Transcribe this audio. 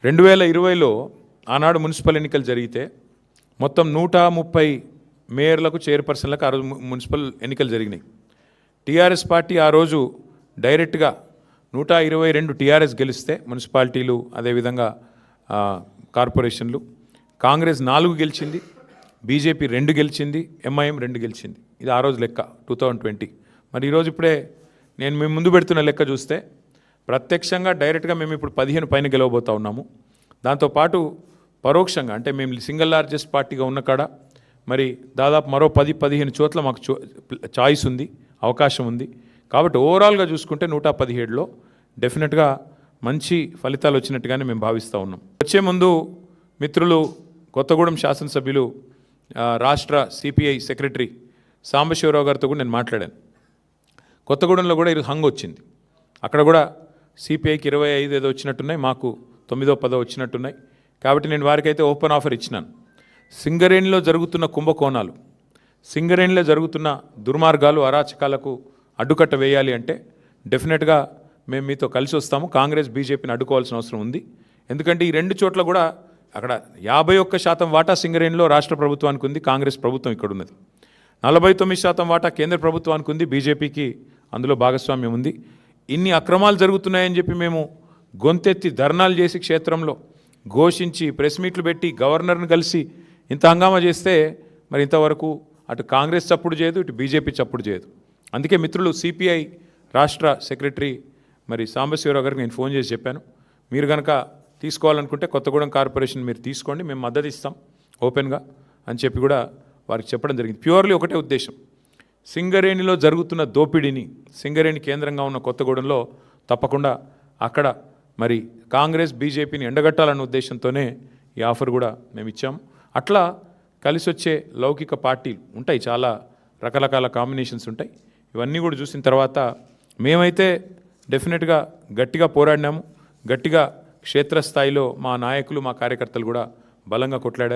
2020లో ఆనాడు మున్సిపల్ ఎన్నికలు జరిగితే మొత్తం 130 మేయర్లకు చైర్పర్సన్లకు ఆ రోజు మున్సిపల్ ఎన్నికలు జరిగినాయి. టీఆర్ఎస్ పార్టీ ఆ రోజు డైరెక్ట్గా 122 టీఆర్ఎస్ గెలిస్తే మున్సిపాలిటీలు అదేవిధంగా కార్పొరేషన్లు, కాంగ్రెస్ 4 గెలిచింది, బీజేపీ 2 గెలిచింది, ఎంఐఎం 2 గెలిచింది. ఇది ఆ రోజు లెక్క 2020. మరి ఈరోజు ఇప్పుడే నేను మేము ముందు పెడుతున్న లెక్క చూస్తే ప్రత్యక్షంగా డైరెక్ట్గా మేము ఇప్పుడు 15 పైన గెలవబోతూ ఉన్నాము. దాంతోపాటు పరోక్షంగా అంటే మేము సింగిల్ లార్జెస్ట్ పార్టీగా ఉన్న కాడ మరి దాదాపు మరో 10-15 చోట్ల మాకు చాయిస్ ఉంది, అవకాశం ఉంది. కాబట్టి ఓవరాల్గా చూసుకుంటే 117లో డెఫినెట్గా మంచి ఫలితాలు వచ్చినట్టుగానే మేము భావిస్తూ ఉన్నాం. వచ్చే ముందు మిత్రులు కొత్తగూడెం శాసనసభ్యులు రాష్ట్ర సిపిఐ సెక్రటరీ సాంబశివరావు గారితో కూడా నేను మాట్లాడాను. కొత్తగూడెంలో కూడా ఈరోజు హంగ్ వచ్చింది. అక్కడ కూడా సిపిఐకి 25 ఏదో వచ్చినట్టున్నాయి, మాకు 9-10 వచ్చినట్టున్నాయి. కాబట్టి నేను వారికైతే ఓపెన్ ఆఫర్ ఇచ్చినాను. సింగరేణిలో జరుగుతున్న కుంభకోణాలు, సింగరేణిలో జరుగుతున్న దుర్మార్గాలు, అరాచకాలకు అడ్డుకట్ట వేయాలి అంటే డెఫినెట్గా మేము మీతో కలిసి వస్తాము. కాంగ్రెస్ బీజేపీని అడ్డుకోవాల్సిన అవసరం ఉంది. ఎందుకంటే ఈ 2 చోట్ల కూడా అక్కడ 51% వాటా సింగరేణిలో రాష్ట్ర ప్రభుత్వానికి ఉంది, కాంగ్రెస్ ప్రభుత్వం ఇక్కడ ఉన్నది. 49% వాటా కేంద్ర ప్రభుత్వానికి ఉంది, బీజేపీకి అందులో భాగస్వామ్యం ఉంది. ఇన్ని అక్రమాలు జరుగుతున్నాయని చెప్పి మేము గొంతెత్తి ధర్నాలు చేసి క్షేత్రంలో ఘోషించి ప్రెస్ మీట్లు పెట్టి గవర్నర్ని కలిసి ఇంత హంగామా చేస్తే మరి ఇంతవరకు అటు కాంగ్రెస్ చప్పుడు చేయదు, ఇటు బీజేపీ చప్పుడు చేయదు. అందుకే మిత్రులు సిపిఐ రాష్ట్ర సెక్రటరీ మరి సాంబశివరావు గారికి నేను ఫోన్ చేసి చెప్పాను, మీరు కనుక తీసుకోవాలనుకుంటే కొత్తగూడెం కార్పొరేషన్ మీరు తీసుకోండి, మేము మద్దతు ఇస్తాం ఓపెన్గా అని చెప్పి కూడా వారికి చెప్పడం జరిగింది. ప్యూర్లీ ఒకటే ఉద్దేశం, సింగరేణిలో జరుగుతున్న దోపిడీని, సింగరేణి కేంద్రంగా ఉన్న కొత్తగూడెంలో తప్పకుండా అక్కడ మరి కాంగ్రెస్ బీజేపీని ఎండగట్టాలన్న ఉద్దేశంతోనే ఈ ఆఫర్ కూడా మేము ఇచ్చాము. అట్లా కలిసి వచ్చే లౌకిక పార్టీలు ఉంటాయి, చాలా రకరకాల కాంబినేషన్స్ ఉంటాయి. ఇవన్నీ కూడా చూసిన తర్వాత మేమైతే డెఫినెట్గా గట్టిగా పోరాడినాము, గట్టిగా క్షేత్రస్థాయిలో మా నాయకులు మా కార్యకర్తలు కూడా బలంగా కొట్లాడారు.